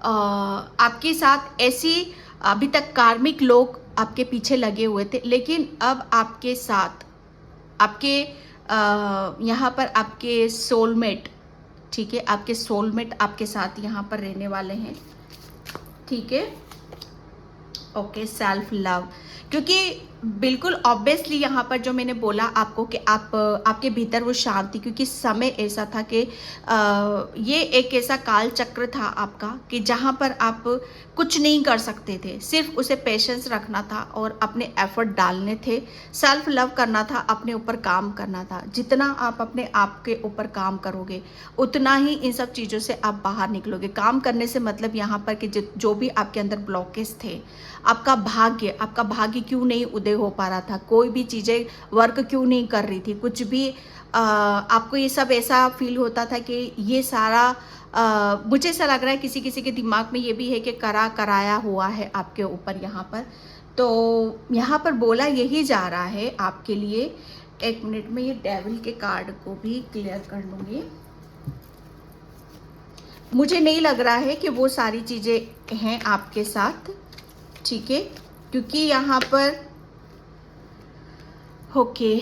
आपके साथ ऐसी अभी तक कार्मिक लोग आपके पीछे लगे हुए थे, लेकिन अब आपके साथ आपके यहाँ पर आपके सोलमेट, ठीक है, आपके सोलमेट आपके साथ यहाँ पर रहने वाले हैं, ठीक है। ओके, सेल्फ लव, क्योंकि बिल्कुल ऑब्वियसली यहाँ पर जो मैंने बोला आपको कि आपके भीतर वो शांति, क्योंकि समय ऐसा था कि ये एक ऐसा काल चक्र था आपका कि जहाँ पर आप कुछ नहीं कर सकते थे, सिर्फ उसे पेशेंस रखना था और अपने एफर्ट डालने थे, सेल्फ लव करना था, अपने ऊपर काम करना था। जितना आप अपने आप के ऊपर काम करोगे उतना ही इन सब चीज़ों से आप बाहर निकलोगे। काम करने से मतलब यहाँ पर कि जो भी आपके अंदर ब्लॉकेज थे, आपका भाग्य क्यों नहीं उदय हो पा रहा था, कोई भी चीज़ें वर्क क्यों नहीं कर रही थी, कुछ भी आपको ये सब ऐसा फील होता था कि ये सारा मुझे ऐसा लग रहा है किसी किसी के दिमाग में ये भी है कि कराया हुआ है आपके ऊपर यहाँ पर। तो यहाँ पर बोला यही जा रहा है आपके लिए। एक मिनट में ये डेविल के कार्ड को भी क्लियर कर लूँगी। मुझे नहीं लग रहा है कि वो सारी चीज़ें हैं आपके साथ, ठीक है, क्योंकि यहाँ पर ओके,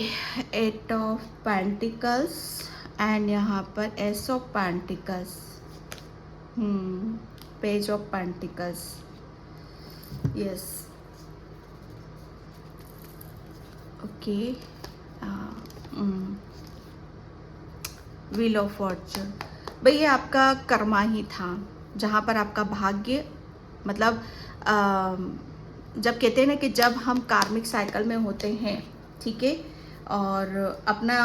8 ऑफ पेंटिकल्स एंड यहाँ पर S of pentacles, page of pentacles, yes, okay, wheel of Fortune, भाई ये आपका कर्मा ही था, जहाँ पर आपका भाग्य, मतलब जब कहते हैं ना कि जब हम कार्मिक साइकिल में होते हैं, ठीक है, और अपना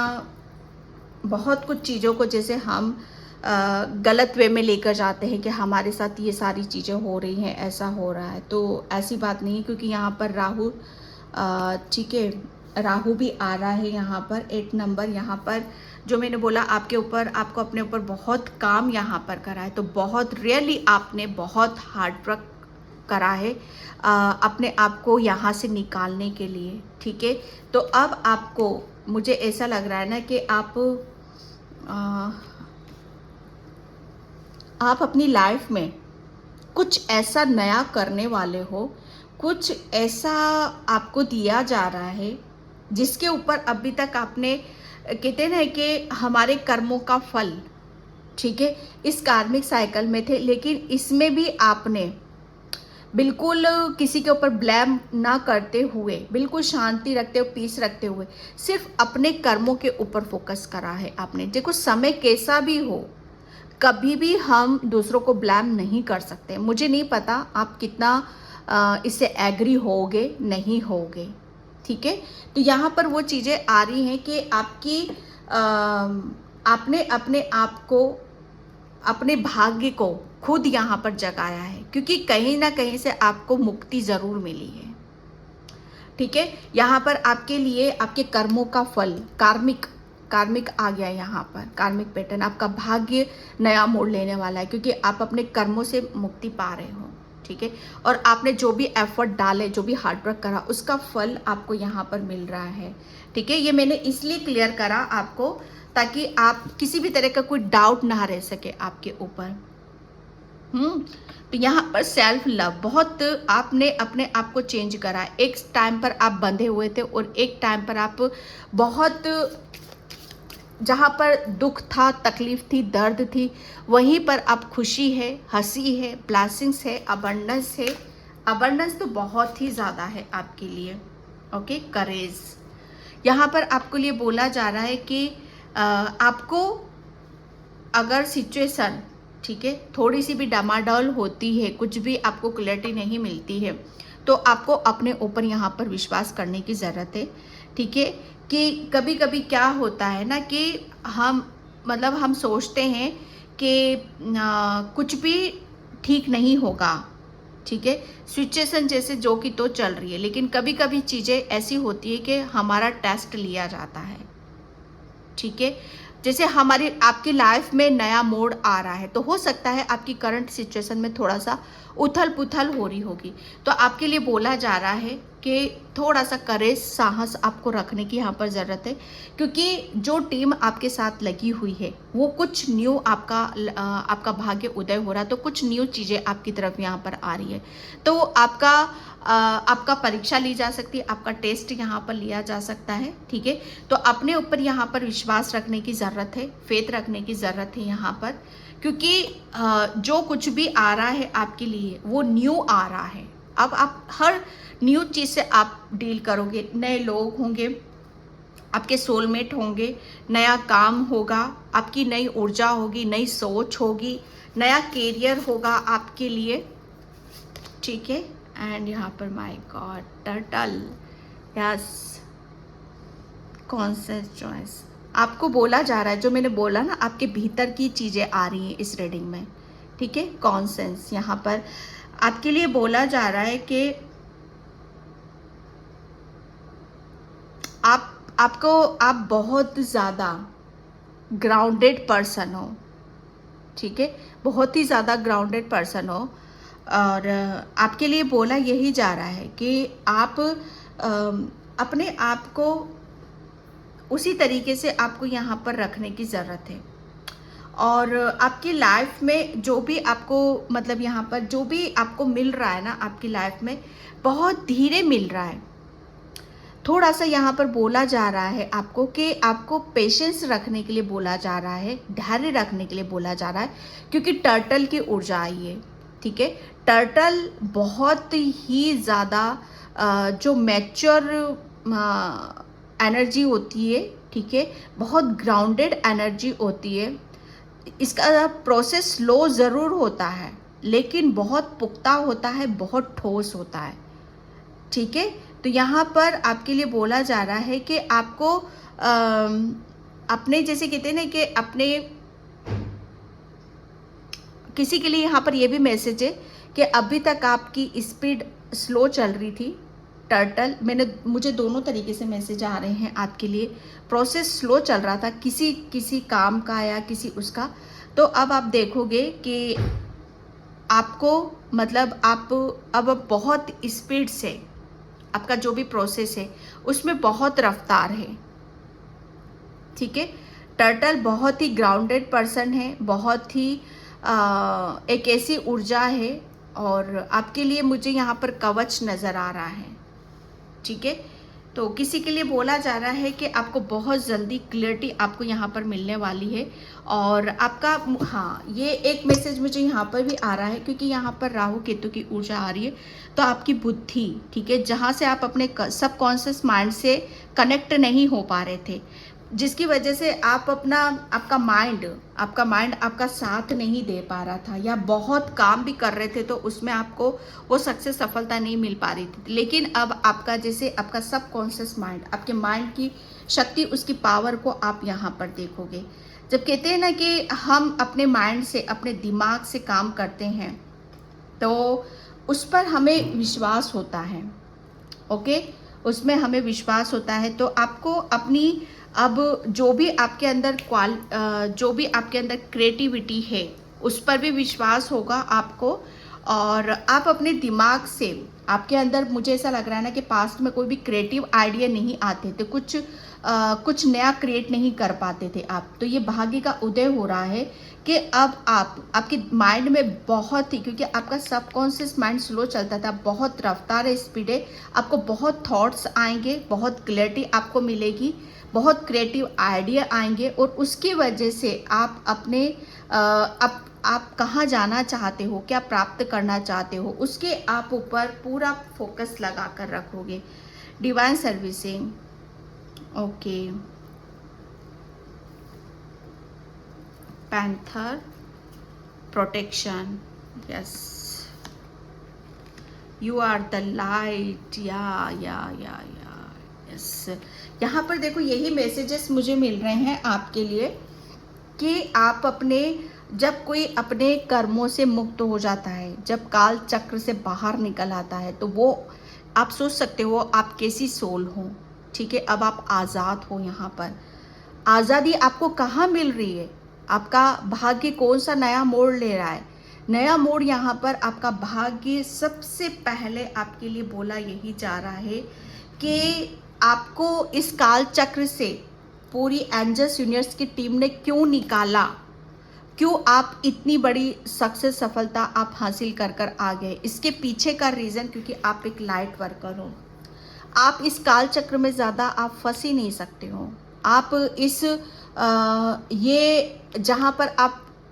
बहुत कुछ चीज़ों को जैसे हम गलत वे में लेकर जाते हैं कि हमारे साथ ये सारी चीज़ें हो रही हैं, ऐसा हो रहा है, तो ऐसी बात नहीं है, क्योंकि यहाँ पर राहु, ठीक है, राहु भी आ रहा है यहाँ पर 8 नंबर। यहाँ पर जो मैंने बोला आपके ऊपर, आपको अपने ऊपर बहुत काम यहाँ पर करा है, तो बहुत रियली आपने बहुत हार्ड वर्क करा है अपने आप को यहाँ से निकालने के लिए, ठीक है। तो अब आपको, मुझे ऐसा लग रहा है ना कि आप अपनी लाइफ में कुछ ऐसा नया करने वाले हो, कुछ ऐसा आपको दिया जा रहा है जिसके ऊपर अभी तक आपने, कहते हैं ना कि हमारे कर्मों का फल, ठीक है, इस कार्मिक साइकिल में थे, लेकिन इसमें भी आपने बिल्कुल किसी के ऊपर ब्लेम ना करते हुए, बिल्कुल शांति रखते हुए, पीस रखते हुए, सिर्फ अपने कर्मों के ऊपर फोकस करा है आपने। देखो समय कैसा भी हो, कभी भी हम दूसरों को ब्लेम नहीं कर सकते। मुझे नहीं पता आप कितना इससे एग्री होगे नहीं होगे, ठीक है। तो यहाँ पर वो चीज़ें आ रही हैं कि आपने अपने आप को, अपने भाग्य को खुद यहाँ पर जगाया है, क्योंकि कहीं ना कहीं से आपको मुक्ति ज़रूर मिली है, ठीक है। यहाँ पर आपके लिए आपके कर्मों का फल, कार्मिक आ गया यहाँ पर, कार्मिक पैटर्न, आपका भाग्य नया मोड़ लेने वाला है, क्योंकि आप अपने कर्मों से मुक्ति पा रहे हो, ठीक है। और आपने जो भी एफर्ट डाले, जो भी हार्डवर्क करा, उसका फल आपको यहाँ पर मिल रहा है, ठीक है। ये मैंने इसलिए क्लियर करा आपको, ताकि आप किसी भी तरह का कोई डाउट ना रह सके आपके ऊपर। तो यहाँ पर सेल्फ लव, बहुत आपने अपने आप को चेंज करा। एक टाइम पर आप बंधे हुए थे, और एक टाइम पर आप बहुत, जहाँ पर दुख था, तकलीफ थी, दर्द थी, वहीं पर अब खुशी है, हंसी है, ब्लेसिंग्स है, अबंडेंस है। अबंडेंस तो बहुत ही ज़्यादा है आपके लिए, ओके। करेज, यहाँ पर आपको लिए बोला जा रहा है कि आपको अगर सिचुएशन, ठीक है, थोड़ी सी भी डामाडोल होती है, कुछ भी आपको क्लैरिटी नहीं मिलती है, तो आपको अपने ऊपर यहाँ पर विश्वास करने की ज़रूरत है, ठीक है। कि कभी कभी क्या होता है ना कि हम सोचते हैं कि कुछ भी ठीक नहीं होगा, ठीक है, सिचुएशन जैसे जो कि तो चल रही है, लेकिन कभी कभी चीज़ें ऐसी होती है कि हमारा टेस्ट लिया जाता है, ठीक है। जैसे हमारी आपकी लाइफ में नया मोड़ आ रहा है, तो हो सकता है आपकी करंट सिचुएशन में थोड़ा सा उथल पुथल हो रही होगी, तो आपके लिए बोला जा रहा है कि थोड़ा सा करेज, साहस आपको रखने की यहाँ पर ज़रूरत है, क्योंकि जो टीम आपके साथ लगी हुई है वो कुछ न्यू, आपका भाग्य उदय हो रहा है, तो कुछ न्यू चीज़ें आपकी तरफ यहाँ पर आ रही है, तो आपका परीक्षा ली जा सकती है, आपका टेस्ट यहाँ पर लिया जा सकता है, ठीक है। तो अपने ऊपर यहाँ पर विश्वास रखने की ज़रूरत है, फेथ रखने की ज़रूरत है यहाँ पर, क्योंकि जो कुछ भी आ रहा है आपके लिए वो न्यू आ रहा है। अब आप हर न्यू चीज़ से आप डील करोगे, नए लोग होंगे, आपके सोलमेट होंगे, नया काम होगा, आपकी नई ऊर्जा होगी, नई सोच होगी, नया कैरियर होगा आपके लिए, ठीक है। एंड यहाँ पर my God, turtle, yes, conscious choice, आपको बोला जा रहा है, जो मैंने बोला ना, आपके भीतर की चीज़ें आ रही हैं इस रीडिंग में, ठीक है। कॉन्शियस, यहाँ पर आपके लिए बोला जा रहा है कि आप बहुत ज़्यादा ग्राउंडेड पर्सन हो, ठीक है, बहुत ही ज़्यादा ग्राउंडेड पर्सन हो, और आपके लिए बोला यही जा रहा है कि आप अपने आप को उसी तरीके से आपको यहाँ पर रखने की ज़रूरत है, और आपकी लाइफ में जो भी आपको, मतलब यहाँ पर जो भी आपको मिल रहा है ना आपकी लाइफ में, बहुत धीरे मिल रहा है। थोड़ा सा यहाँ पर बोला जा रहा है आपको कि आपको पेशेंस रखने के लिए बोला जा रहा है, धैर्य रखने के लिए बोला जा रहा है, क्योंकि टर्टल की ऊर्जा आई है, ठीक है। टर्टल बहुत ही ज़्यादा जो मैच्योर एनर्जी होती है, ठीक है, बहुत ग्राउंडेड एनर्जी होती है। इसका प्रोसेस स्लो ज़रूर होता है लेकिन बहुत पुख्ता होता है, बहुत ठोस होता है, ठीक है। तो यहाँ पर आपके लिए बोला जा रहा है कि आपको अपने, जैसे कहते हैं ना कि अपने, किसी के लिए यहाँ पर ये भी मैसेज है कि अभी तक आपकी स्पीड स्लो चल रही थी टर्टल, मुझे दोनों तरीके से मैसेज आ रहे हैं आपके लिए। प्रोसेस स्लो चल रहा था किसी काम का या किसी उसका, तो अब आप देखोगे कि आपको, मतलब आप अब बहुत स्पीड से आपका जो भी प्रोसेस है उसमें बहुत रफ्तार है, ठीक है। टर्टल बहुत ही ग्राउंडेड पर्सन है, बहुत ही एक ऐसी ऊर्जा है, और आपके लिए मुझे यहाँ पर कवच नज़र आ रहा है, ठीक है। तो किसी के लिए बोला जा रहा है कि आपको बहुत जल्दी क्लियरिटी आपको यहाँ पर मिलने वाली है। और आपका, हाँ, ये एक मैसेज मुझे यहाँ पर भी आ रहा है क्योंकि यहाँ पर राहु केतु की ऊर्जा आ रही है। तो आपकी बुद्धि, ठीक है, जहाँ से आप अपने सबकॉन्शियस माइंड से कनेक्ट नहीं हो पा रहे थे, जिसकी वजह से आप आपका माइंड आपका साथ नहीं दे पा रहा था, या बहुत काम भी कर रहे थे तो उसमें आपको वो सक्सेस, सफलता नहीं मिल पा रही थी। लेकिन अब आपका, जैसे आपका सबकॉन्शियस माइंड, आपके माइंड की शक्ति, उसकी पावर को आप यहाँ पर देखोगे। जब कहते हैं ना कि हम अपने माइंड से, अपने दिमाग से काम करते हैं तो उस पर हमें विश्वास होता है, ओके, उसमें हमें विश्वास होता है। तो आपको अपनी, अब जो भी आपके अंदर जो भी आपके अंदर क्रिएटिविटी है उस पर भी विश्वास होगा आपको। और आप अपने दिमाग से, आपके अंदर मुझे ऐसा लग रहा है ना कि पास्ट में कोई भी क्रिएटिव आइडिया नहीं आते थे, कुछ नया क्रिएट नहीं कर पाते थे आप। तो ये भाग्य का उदय हो रहा है कि अब आपके माइंड में बहुत ही, क्योंकि आपका सबकॉन्शियस माइंड स्लो चलता था, बहुत रफ्तार है, स्पीड है, आपको बहुत थॉट्स आएंगे, बहुत क्लैरिटी आपको मिलेगी, बहुत क्रिएटिव आइडिया आएंगे। और उसकी वजह से आप अपने आप कहाँ जाना चाहते हो, क्या प्राप्त करना चाहते हो, उसके आप ऊपर पूरा फोकस लगा कर रखोगे। Divine servicing, okay, panther, protection, yes, you are the light, या यस। यहाँ पर देखो, यही मैसेजेस मुझे मिल रहे हैं आपके लिए कि आप अपने, जब कोई अपने कर्मों से मुक्त हो जाता है, जब काल चक्र से बाहर निकल आता है, तो वो आप सोच सकते हो आप कैसी सोल हो, ठीक है। अब आप आज़ाद हो। यहाँ पर आज़ादी आपको कहाँ मिल रही है, आपका भाग्य कौन सा नया मोड़ ले रहा है। नया मोड़ यहाँ पर आपका भाग्य, सबसे पहले आपके लिए बोला यही जा रहा है कि आपको इस काल चक्र से पूरी एंजल्स यूनिवर्स की टीम ने क्यों निकाला, क्यों आप इतनी बड़ी सक्सेस, सफलता आप हासिल कर आ गए। इसके पीछे का रीज़न, क्योंकि आप एक लाइट वर्कर हो, आप इस काल चक्र में ज़्यादा आप फंस ही नहीं सकते हो। आप इस ये जहाँ पर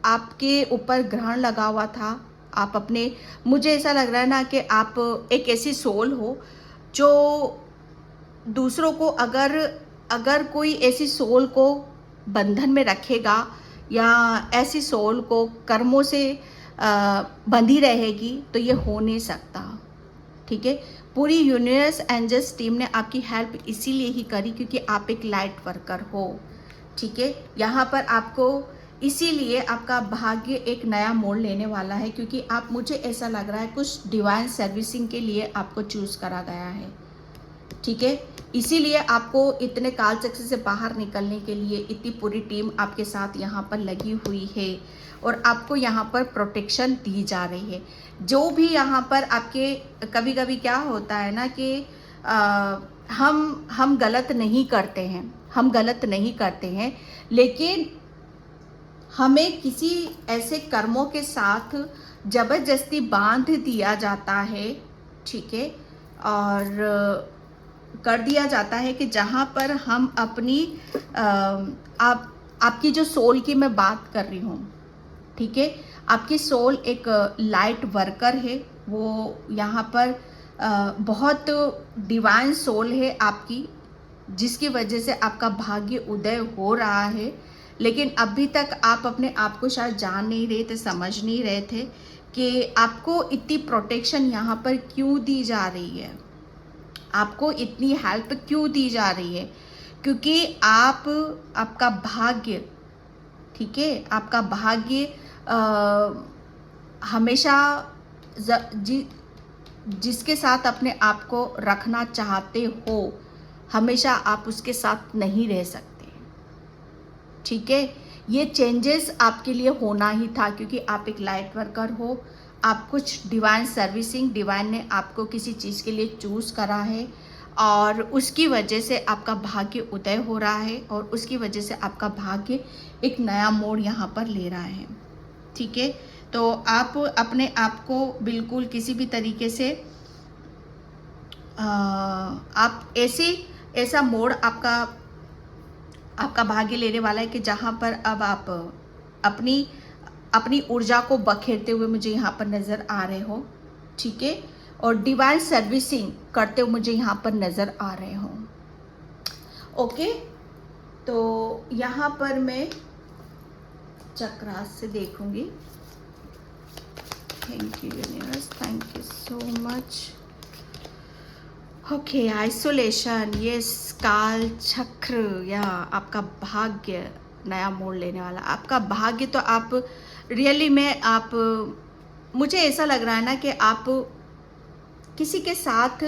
आपके ऊपर ग्रहण लगा हुआ था, आप अपने, मुझे ऐसा लग रहा है ना कि आप एक ऐसी सोल हो जो दूसरों को, अगर कोई ऐसी सोल को बंधन में रखेगा या ऐसी सोल को कर्मों से बंधी रहेगी, तो ये हो नहीं सकता, ठीक है। पूरी यूनिवर्स एंजल्स टीम ने आपकी हेल्प इसीलिए ही करी क्योंकि आप एक लाइट वर्कर हो, ठीक है। यहाँ पर आपको इसीलिए आपका भाग्य एक नया मोड़ लेने वाला है, क्योंकि आप, मुझे ऐसा लग रहा है कुछ डिवाइन सर्विसिंग के लिए आपको चूज़ करा गया है, ठीक है। इसीलिए आपको इतने काल चक्र से बाहर निकलने के लिए इतनी पूरी टीम आपके साथ यहाँ पर लगी हुई है, और आपको यहाँ पर प्रोटेक्शन दी जा रही है। जो भी यहाँ पर आपके, कभी कभी क्या होता है ना कि हम गलत नहीं करते हैं, लेकिन हमें किसी ऐसे कर्मों के साथ जबरदस्ती बांध दिया जाता है, ठीक है, और कर दिया जाता है कि जहाँ पर हम अपनी आपकी जो सोल की मैं बात कर रही हूँ, ठीक है, आपकी सोल एक लाइट वर्कर है, वो यहाँ पर बहुत डिवाइन सोल है आपकी, जिसकी वजह से आपका भाग्य उदय हो रहा है। लेकिन अभी तक आप अपने आप को शायद जान नहीं रहे थे, समझ नहीं रहे थे कि आपको इतनी प्रोटेक्शन यहाँ पर क्यों दी जा रही है, आपको इतनी हेल्प क्यों दी जा रही है। क्योंकि आपका भाग्य, ठीक है, आपका भाग्य हमेशा जिसके साथ अपने आप को रखना चाहते हो, हमेशा आप उसके साथ नहीं रह सकते, ठीक है। ये चेंजेस आपके लिए होना ही था, क्योंकि आप एक लाइट वर्कर हो, आप कुछ डिवाइन सर्विसिंग, डिवाइन ने आपको किसी चीज़ के लिए चूज़ करा है, और उसकी वजह से आपका भाग्य उदय हो रहा है, और उसकी वजह से आपका भाग्य एक नया मोड़ यहाँ पर ले रहा है, ठीक है। तो आप अपने आप को बिल्कुल किसी भी तरीके से आप ऐसा मोड़ आपका भाग्य लेने वाला है कि जहाँ पर अब आप अपनी ऊर्जा को बखेरते हुए मुझे यहाँ पर नज़र आ रहे हो, ठीक है, और डिवाइन सर्विसिंग करते हुए मुझे यहाँ पर नज़र आ रहे हो। ओके, तो यहाँ पर मैं चक्रास से देखूंगी। Thank you universe, thank you so much. Okay, isolation, ये काल चक्र या आपका भाग्य नया मोड़ लेने वाला। आपका भाग्य तो आप रियली में मुझे ऐसा लग रहा है ना कि आप किसी के साथ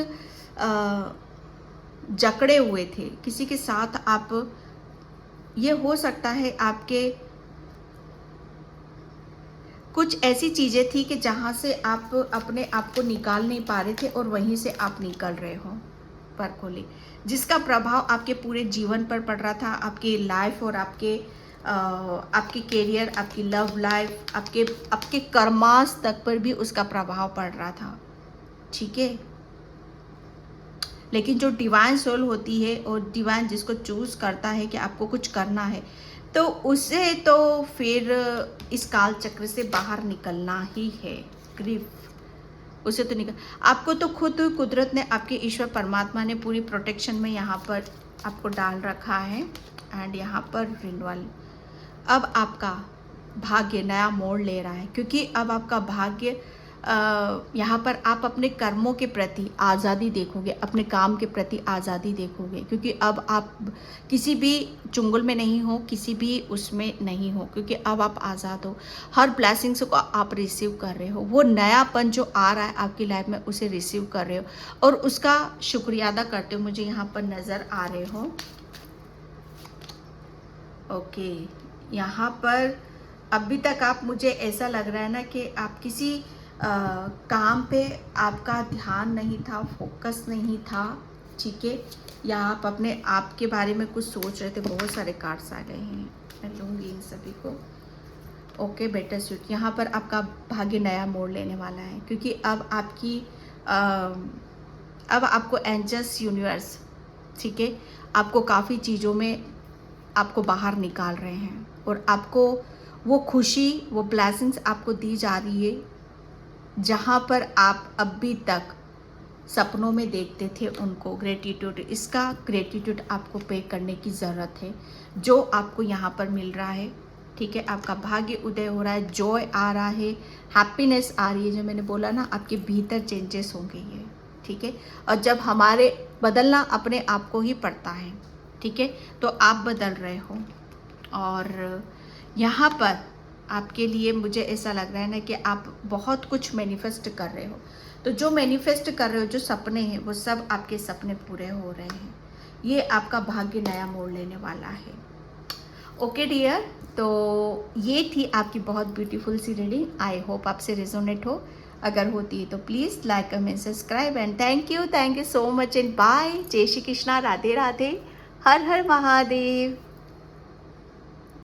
जकड़े हुए थे, किसी के साथ आप, ये हो सकता है आपके कुछ ऐसी चीज़ें थी कि जहाँ से आप अपने आप को निकाल नहीं पा रहे थे, और वहीं से आप निकल रहे हो परकोली, जिसका प्रभाव आपके पूरे जीवन पर पड़ रहा था, आपकी लाइफ और आपके कैरियर, आपकी लव लाइफ, आपके कर्मास तक पर भी उसका प्रभाव पड़ रहा था, ठीक है। लेकिन जो डिवाइन सोल होती है और डिवाइन जिसको चूज़ करता है कि आपको कुछ करना है, तो उसे तो फिर इस काल चक्र से बाहर निकलना ही है। ग्रीफ उसे तो आपको तो खुद कुदरत ने, आपके ईश्वर परमात्मा ने पूरी प्रोटेक्शन में यहाँ पर आपको डाल रखा है। एंड यहाँ पर रिन्यूअल, अब आपका भाग्य नया मोड़ ले रहा है, क्योंकि अब आपका भाग्य यहाँ पर आप अपने कर्मों के प्रति आज़ादी देखोगे, अपने काम के प्रति आज़ादी देखोगे, क्योंकि अब आप किसी भी चुंगल में नहीं हो, किसी भी उसमें नहीं हो, क्योंकि अब आप आज़ाद हो। हर ब्लेसिंग्स को आप रिसीव कर रहे हो, वो नयापन जो आ रहा है आपकी लाइफ में उसे रिसीव कर रहे हो, और उसका शुक्रिया अदा करते हो मुझे यहाँ पर नज़र आ रहे हो। ओके, यहाँ पर अभी तक आप, मुझे ऐसा लग रहा है ना कि आप किसी काम पे आपका ध्यान नहीं था, फोकस नहीं था, ठीक है, या आप अपने आप के बारे में कुछ सोच रहे थे। बहुत सारे कार्ड्स आ गए हैं, मैं लूँगी इन सभी को। ओके, बेटर सूट, यहाँ पर आपका भाग्य नया मोड़ लेने वाला है, क्योंकि अब आपको एंजल्स, यूनिवर्स, ठीक है, आपको काफ़ी चीज़ों में आपको बाहर निकाल रहे हैं, और आपको वो खुशी, वो ब्लेसिंग्स आपको दी जा रही है जहाँ पर आप अभी तक सपनों में देखते थे उनको। ग्रेटिट्यूड, इसका ग्रेटिट्यूड आपको पे करने की ज़रूरत है, जो आपको यहाँ पर मिल रहा है, ठीक है। आपका भाग्य उदय हो रहा है, जॉय आ रहा है, हैप्पीनेस आ रही है, जो मैंने बोला ना, आपके भीतर चेंजेस होंगे ये, ठीक है। और जब हमारे बदलना अपने आप को ही पड़ता है, ठीक है, तो आप बदल रहे हो, और यहाँ पर आपके लिए मुझे ऐसा लग रहा है ना कि आप बहुत कुछ मैनिफेस्ट कर रहे हो। तो जो मैनिफेस्ट कर रहे हो, जो सपने हैं, वो सब आपके सपने पूरे हो रहे हैं। ये आपका भाग्य नया मोड़ लेने वाला है। ओके डियर, तो ये थी आपकी बहुत ब्यूटीफुल सी रीडिंग। आई होप आपसे रेजोनेट हो। अगर होती है तो please like, comment, subscribe, and thank you so much, and bye. जय श्री कृष्णा, राधे राधे, हर हर महादेव।